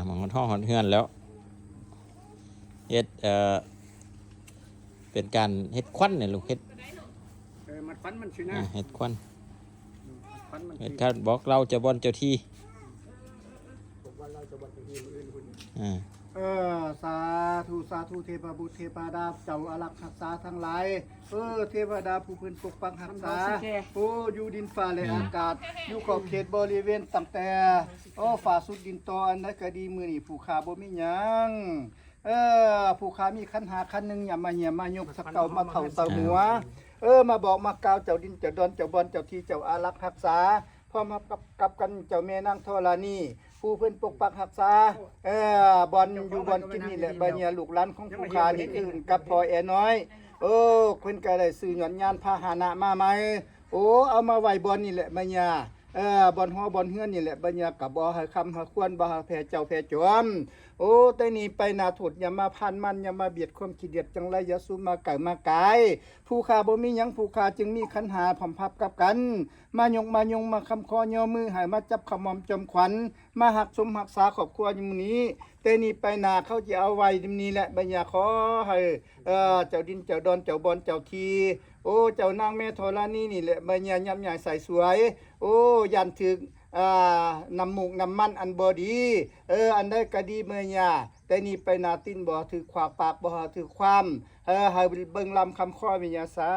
หมองท่อหอนเฮือนแล้วเฮ็ดเป็นการเฮ็ดควันเนี่ยลูกเฮ็ดมันควันมันชื่อนะเฮ็ดควันเฮ็ดการบอกเราจะบอนเจ้าที่สาธุสาธุเทพบุตรเทพดาเจ้าอารักษ์รักษาทั้งหลายเทพดาผู้พื้นปกปักรักษาอยู่ดินฟ้าและอากาศอยู่ขอบเขตบริเวณตั้งแต่ฝ่าสุดดินตอนนั้นก็ดีมือนี่ผู้ขาบ่มีหยังผู้ขามีขันหาขันหนึ่งอย่ามาเหี่ยมายกสักเก่ามาเผาเสาหัวมาบอกมากล่าวเจ้าดินเจ้าดอนเจ้าบอนเจ้าที่เจ้าอารักษ์รักษาพร้อมกับกันเจ้าแม่นางธรณีผู้เพิ่นปกปักรักษาบอนอยู่บอนกินนี่แหละบัดเนี่ยลูกหลานของผู้ขานี่อื่นกับพ่อแอน้อยเพิ่นก็ได้ซื้อหย่อนยานพาหนะมาใหม่เอามาไว้บอนนี่แหละบัดเนี่ยบอนฮอบอนเฮือนนี่แหละบัดเนี่ยก็บ่ให้คำให้ควรบ่ให้แพ้เจ้าแพ้จอมแต่นี่ไปนาถุดอย่ามาพันมันอย่ามาเบียดความขี้เดียดจังไรอย่าสู้มาไก่มาไกายผู้ขาบ่มีหยังผู้ขาจึงมีขันหาผ่อมพับกับกันมายงมาคำคอย่อมือให้มาจับขมอมจมขวัญมาหักสมหักษาครอบครัวอยู่มื้อนี้แต่นี่ไปนาเขาจะเอาไว้ดิมนี้แหละบัดเนี่ยขอให้เจ้าดินเจ้าดอนเจ้าบอนเจ้าทีเจ้านางแม่ธรณีนี่แหละบัดเนี่ยย่ำใหญ่ใส่สวยยันถึกน้ำมูกน้ำมันอันบอดีอันได้ก็ดีเมื่อยาแต่นี่ไปนาตินบ่ถือขวากปากบ่ถือความให้เบิ่งลำคำข้อวิญญาสา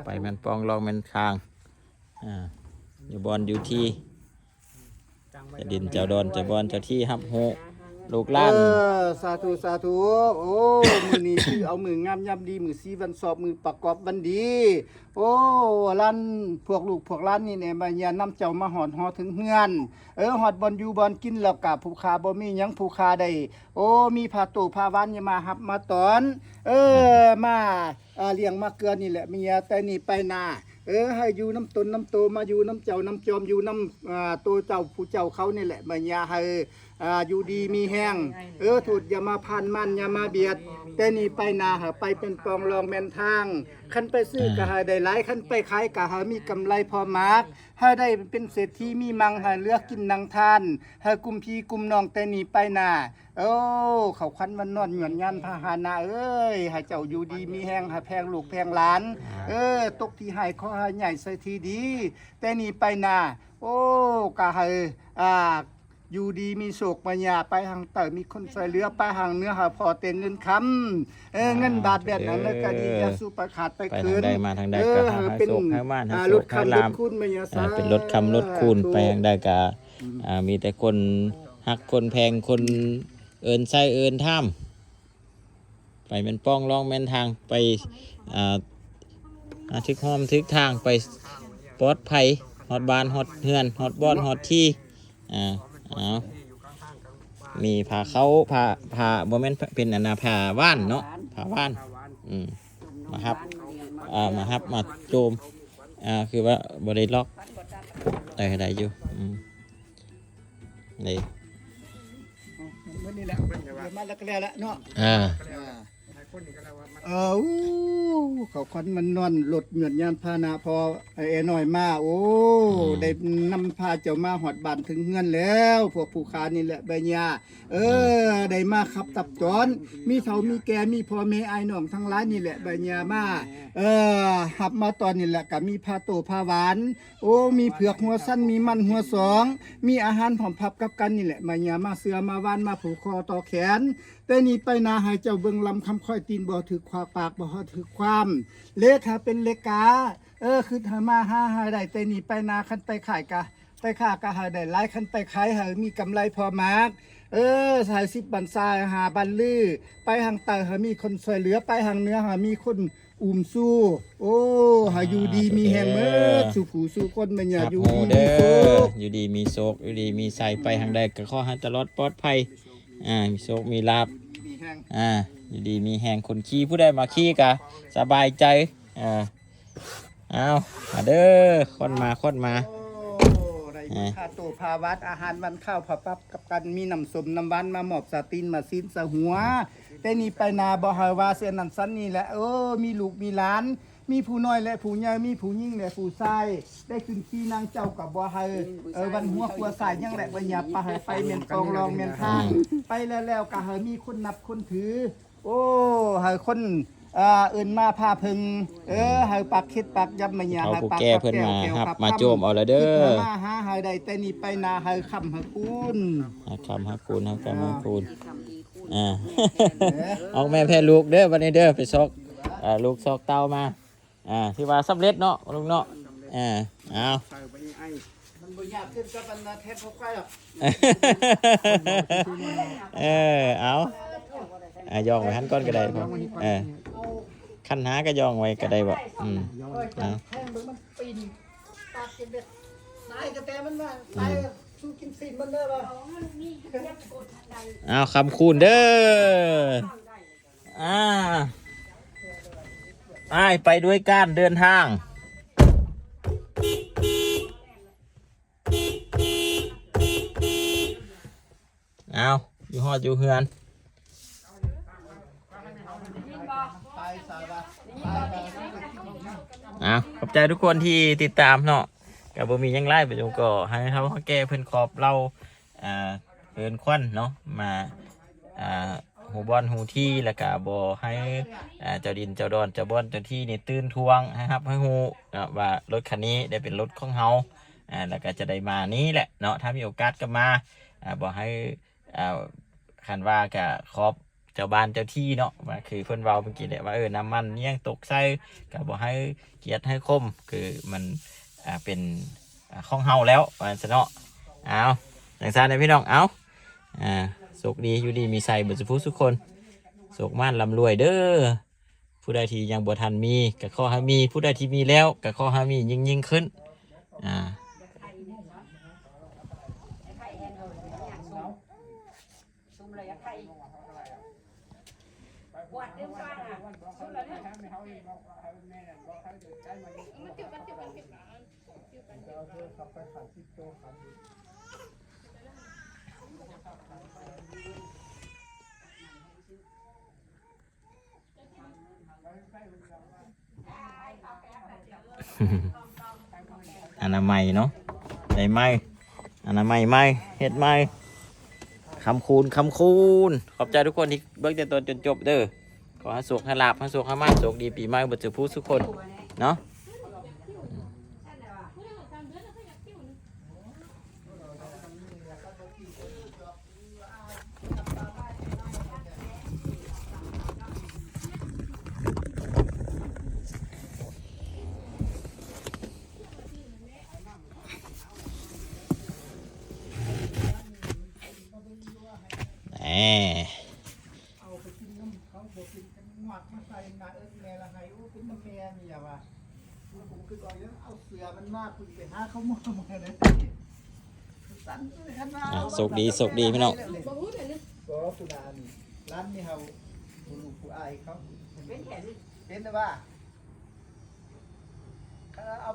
ไปมันปองลองมันคางอยู่บอนอยู่ที่จะดินเจ้าดอนเจ้าบอนเจ้าที่ฮับโหลูกล้านสาธุมือนี้คือเอามืองามยำดีมือซีวันสอบมือประกอบวันดีล้านพวกลูกพวกล้านนี่เนี่ยมาอย่านำเจ้ามาหอดหอถึงเฮือนหอดบอลอยู่บอลกินแล้วกับผู้ขาบ่มีหยังผู้ขาได้มีผ้าตู้ผ้าวันอย่ามาหับมาตอนมาเลี้ยงมาเกลือนี่แหละเมียแต่นี่ไปนาให้อยู่น้ำตนน้ำโตมาอยู่น้ำเจ้าน้ำจอมอยู่น้ำตัวเจ้าผู้เจ้าเขานี่แหละมาอย่าให้อยู่ดีมีแห้งถูดอย่ามาพันมันอย่ามาเบียดแต่นี่ไปนาไปเป็นปองรองแม่นทางคันไปซื้อกะหาได้หลายคันไปขายกะหามีกำไรพอมากให้ได้เป็นเศรษฐีมีมังหาเลือกกินนางทานให้กุมพี่กุมน้องแต่นี่ไปนาเขาควันมันนอนหย่อนยันพาหนะให้เจ้าอยู่ดีมีแห้งให้แพงลูกแพงหลานตกที่ให้ข้อให้ใหญ่ใส่ทีดีแต่นี่ไปนากะให้อยู่ดีมีโศกปัญญาไปทางเต่มีคนใส่เรือไปทางเนื้อหาพอเต็นเงินคำเงินบาทแบบนั้นแล้วก็ดีจะสู้ประขาดไปคืนได้มาทางใดก็หาโศกให้ม่านหาโศกให้ลามเป็นรถคำรถคูณไปทางใดก็มีแต่คนหักคนแพงคนเอินไส้เอินท่ามไปเป็นป้องร้องแม่นทางไปทึกห้อมทึกทางไปปลอดภัยฮอดบานฮอดเฮือนฮอดบอนฮอดที่มีผ่าเขาผ่าโมเมนต์เป็นอนาผ่าว่านเนาะผ่าว่านมาครับมาโจมคือว่าบริล็อกได้อยู่นี่นี่แหละมาแล้วก็แล้วเนาะเขาควันมันนอนหลดเหมือนยานพานะพอหน่อยมาได้นำพาเจ้ามาหอดบ้านถึงเงินแล้วพวกผู้ค้านี่แหละใบหญ้าได้มาขับตับจอนมีเฒ่ามีแก่มีพ่อแม่ไอ้น้องทั้งหลายนี่แหละใบหญ้ามาหับมาตอนนี่แหละก็มีผ้าโตผ้าหวานมีเผือกหัวสั้นมีมันหัวสองมีอาหารผอมพับกับกันนี่แหละใบหญ้ามาเสือมาวานมาผูกคอต่อแขนแต่นี่ไปนาให้เจ้าเบิ่งลำคำค่อยตีนบ่ถือควาปากบ่ถือความเลขาเป็นเลกาคือถ้ามาหาได้แต่นี่ไปนาคันไปขายกะไปค้ากะหาได้หลายคันไปขายหามีกำไรพอมากสาย10บันทรายหาบันลือไปทางใต้หามีคนช่วยเหลือไปทางเหนือหามีคนอุ้มสู้หาอยู่ดีมีแห่งเมื่อสู่ผู้สู่คนมันอย่าอยู่ดีมีโศกอยู่ดีมีโศกอยู่ดีมีใส่ไปทางใดก็ขอให้ตลอดปลอดภัยมีโศกมีลาภอยู่ดีมีแห่งคนขี้ผู้ใดมาขี้กะสบายใจเอาเด้อคนมาผ้าโตผ้าวัดอาหารวันข้าวผับปั๊บกับกันมีน้ำสมน้ำหวานมาหมอบสาตินมาซีนสะหัวแต่นี่ไปนาบ่หาว่าเสียนันสันนี่แหละมีลูกมีหลาน มีผู้น้อยและผู้ใหญ่มีผู้หญิงและผู้ชายได้ขึ้นขี่นางเจ้ากับบ่ให้วันหัวขัวสายยังแหละบ่หยับไปให้ไปเมียนกองรองเมียนทางไปแล้วก็ให้มีคนนับคนถือโอ้ให้คนอื่นมาพาพึงให้ปักคิดปักยับมาหยา เอา ให้ ผู้ ปัก แก่เพิ่นมาครับมาโจมเอาละเด้อ มาหาให้ได้แต่นี่ไปนาให้ค่ำให้คุณ หาคำหาคูณหาคำหาคูณออกแม่แพ้ลูกเด้อวันนี้เด้อไปซอกลูกซอกเต้ามาที่ว่าสำเร็จเนาะลุงเนาะเอา มันบ่ยากขึ้นกับอันแทบบ่ใกล้หรอก เอาย่องไว้หันก้อนก็ได้พ่อคันหาก็ย่องไว้ก็ได้บ่เอา แทงเบิ่งมันปีนปากกินเด็ดตายกระแตมันว่าตายสู้กินซีนมันเด้อบ่ เอาคำคูณเด้อไปด้วยการเดินทางเอาอยู่ฮอดอยู่เฮือนขอบใจทุกคนที่ติดตามเนาะกับบ่มีหยังไล่ไปจนก็ให้เขาแก้เพิ่นขอบเราเพิ่นควันเนาะมาหูบอลหูที่แล้วก็บ่ให้เจ้าดินเจ้าดอนเจ้าบอนเจ้าที่นี่ตื่นทวงนะครับให้ฮู้ว่ารถคันนี้ได้เป็นรถของเฮาแล้วก็จะได้มานี้แหละเนาะถ้ามีโอกาสก็มาบ่ให้คันว่าก็ขอบเจ้าบ้านเจ้าที่เนาะว่าคือเพิ่นเว้าเมื่อกี้แหละว่าน้ำมันเนี่ยงตกใส่ก็บ่ให้เกียรติให้คมคือมันเป็นของเฮาแล้วว่าซั่นเนาะเอาจังซั่นนะพี่น้องเอาโชคดีอยู่ดีมีใส่เบิดทุกคนโชคม่านร่ำรวยเด้อผู้ใดที่ยังบ่ทันมีก็ขอให้มีผู้ใดที่มีแล้วก็ขอให้มียิ่งขึ้นอนามัยเนาะได้ไหมอนามัยไหมเฮ็ดไหมคำคูณขอบใจทุกคนที่เบิ่งแต่ต้นจนจบเด้อขอให้สุขให้ลาภให้สุขให้มั่นโชคดีปีใหม่เบิดทุกคนเนาะเอาไปกินน้ำเขาบ่กินกันหมักมาใส่หน้าแม่ละให้เป็นน้ำแม่นี่อย่าว่าผมคือก่อนเอาเสือมันมากคุณไปหาเขามาเลยสั่นขนาด โชคดีพี่น้อง ก็ผู้ดานร้านนี้เฮาผู้ลูกผู้อายเขาเป็นหรือว่าเอา